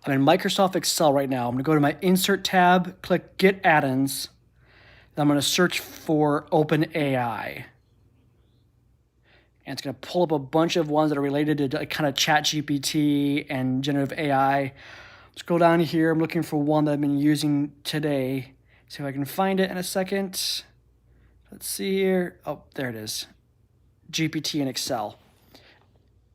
I'm in Microsoft Excel right now. I'm going to go to my Insert tab, click Get Add-ins. Then I'm going to search for OpenAI. And it's going to pull up a bunch of ones that are related to kind of ChatGPT and generative AI. Scroll down here. I'm looking for one that I've been using today. See if I can find it in a second. Let's see here. Oh, there it is. GPT in Excel.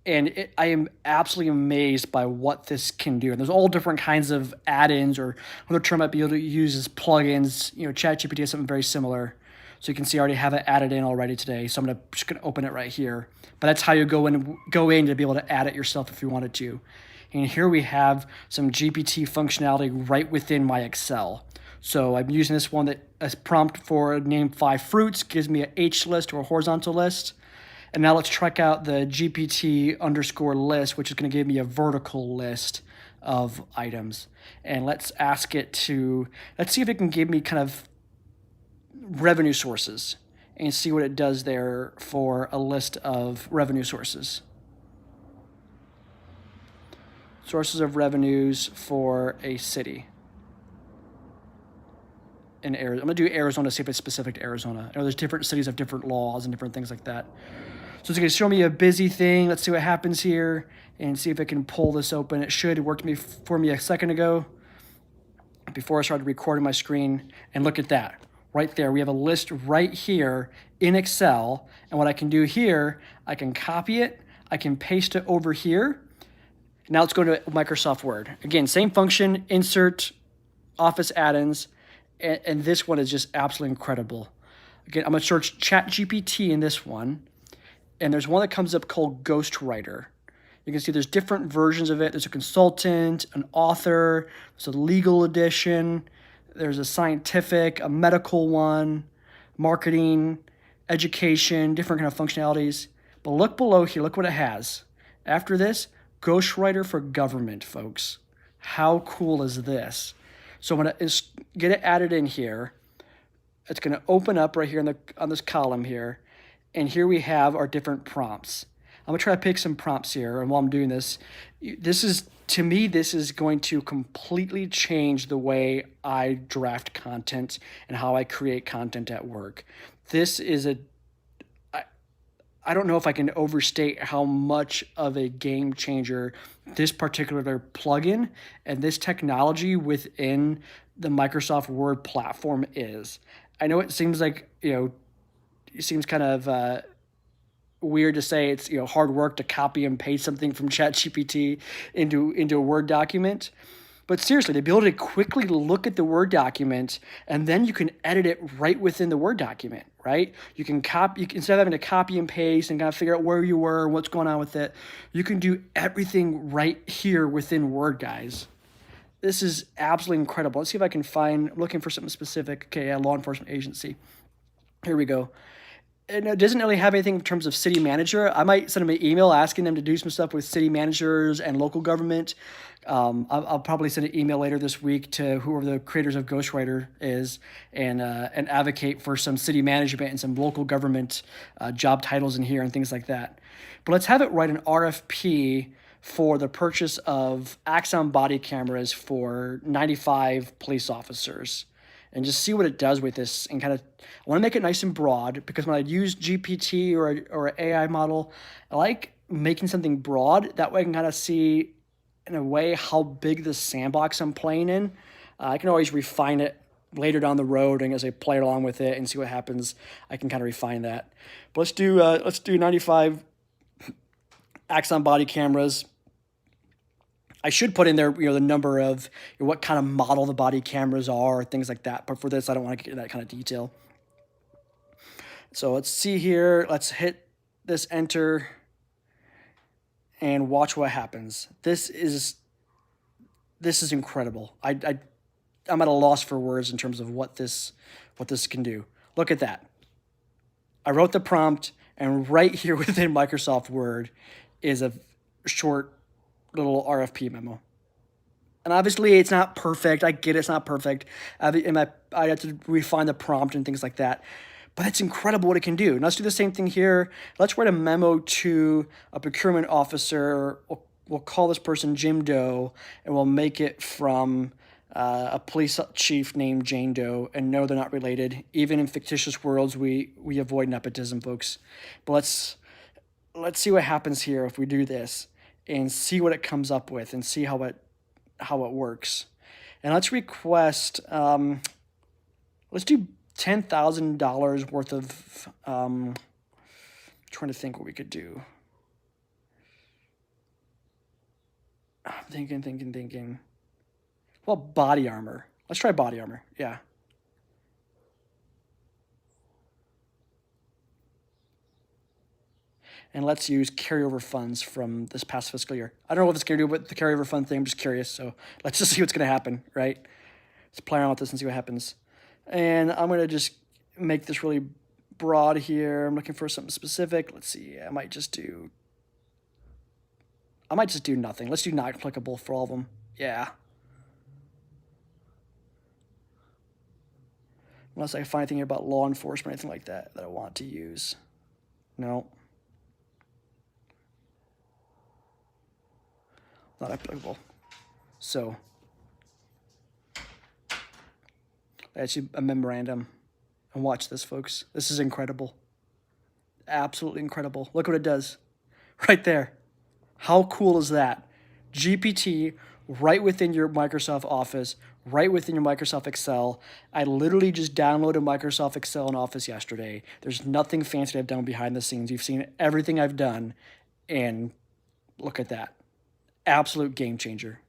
And I am absolutely amazed by what this can do. And there's all different kinds of add-ins, or another term I might be able to use is plugins. ChatGPT has something very similar. So you can see I already have it added in already today. So I'm just gonna open it right here. But that's how you go in to be able to add it yourself if you wanted to. And here we have some GPT functionality right within my Excel. So I'm using this one that as prompt for name 5 fruits, gives me a H list or a horizontal list. And now let's check out the GPT underscore list, which is going to give me a vertical list of items. And let's ask it to, let's see if it can give me kind of revenue sources and see what it does there for a list of revenue sources. Sources of revenues for a city. In Arizona. I'm going to do Arizona, see if it's specific to Arizona. I know there's different cities have different laws and different things like that. So it's going to show me a busy thing. Let's see what happens here and see if it can pull this open. It should. It worked for me a second ago before I started recording my screen. And look at that. Right there. We have a list right here in Excel. And what I can do here, I can copy it. I can paste it over here. Now let's go to Microsoft Word. Again, same function, insert, Office add-ins. And this one is just absolutely incredible. Again, I'm going to search ChatGPT in this one. And there's one that comes up called Ghostwriter. You can see there's different versions of it. There's a consultant, an author, there's a legal edition, there's a scientific, a medical one, marketing, education, different kind of functionalities. But look below here, look what it has. After this, Ghostwriter for government, folks. How cool is this? So I'm going to get it added in here. It's going to open up right here on this column here. And here we have our different prompts. I'm going to try to pick some prompts here. And while I'm doing this, to me, this is going to completely change the way I draft content and how I create content at work. This is I don't know if I can overstate how much of a game changer this particular plugin and this technology within the Microsoft Word platform is. I know it seems like, it seems kind of weird to say it's hard work to copy and paste something from ChatGPT into a Word document. But seriously, to be able to quickly look at the Word document and then you can edit it right within the Word document, right? You can instead of having to copy and paste and kind of figure out where you were and what's going on with it, you can do everything right here within Word, guys. This is absolutely incredible. Let's see if I can I'm looking for something specific. Okay, yeah, law enforcement agency. Here we go. And it doesn't really have anything in terms of city manager. I might send them an email asking them to do some stuff with city managers and local government. I'll probably send an email later this week to whoever the creators of Ghostwriter is and advocate for some city management and some local government job titles in here and things like that. But let's have it write an RFP for the purchase of Axon body cameras for 95 police officers. And just see what it does with this and kind of, I want to make it nice and broad because when I use GPT or an AI model, I like making something broad. That way I can kind of see in a way how big the sandbox I'm playing in. I can always refine it later down the road and as I play along with it and see what happens, I can kind of refine that. But let's do 95 Axon body cameras. I should put in there, the number of what kind of model the body cameras are, things like that. But for this, I don't want to get into that kind of detail. So let's see here. Let's hit this enter and watch what happens. This is incredible. I'm at a loss for words in terms of what this can do. Look at that. I wrote the prompt, and right here within Microsoft Word is a short little RFP memo. And obviously it's not perfect. I get it's not perfect. I have to refine the prompt and things like that. But it's incredible what it can do. And let's do the same thing here. Let's write a memo to a procurement officer we'll call this person Jim Doe, and we'll make it from a police chief named Jane Doe, and no, they're not related. Even in fictitious worlds, we avoid nepotism, folks. But let's see what happens here if we do this, and see what it comes up with, and see how it works. And let's request. Let's do $10,000 worth of. Trying to think what we could do. I'm thinking. Well, body armor. Let's try body armor. Yeah. And let's use carryover funds from this past fiscal year. I don't know what it's going to do with the carryover fund thing. I'm just curious. So let's just see what's going to happen, right? Let's play around with this and see what happens. And I'm going to just make this really broad here. I'm looking for something specific. Let's see. I might just do nothing. Let's do not applicable for all of them. Yeah. Unless I find anything about law enforcement or anything like that I want to use. No. Not applicable. So that's a memorandum. And watch this, folks. This is incredible. Absolutely incredible. Look what it does. Right there. How cool is that? GPT right within your Microsoft Office, right within your Microsoft Excel. I literally just downloaded Microsoft Excel and Office yesterday. There's nothing fancy I've done behind the scenes. You've seen everything I've done, and look at that. Absolute game changer.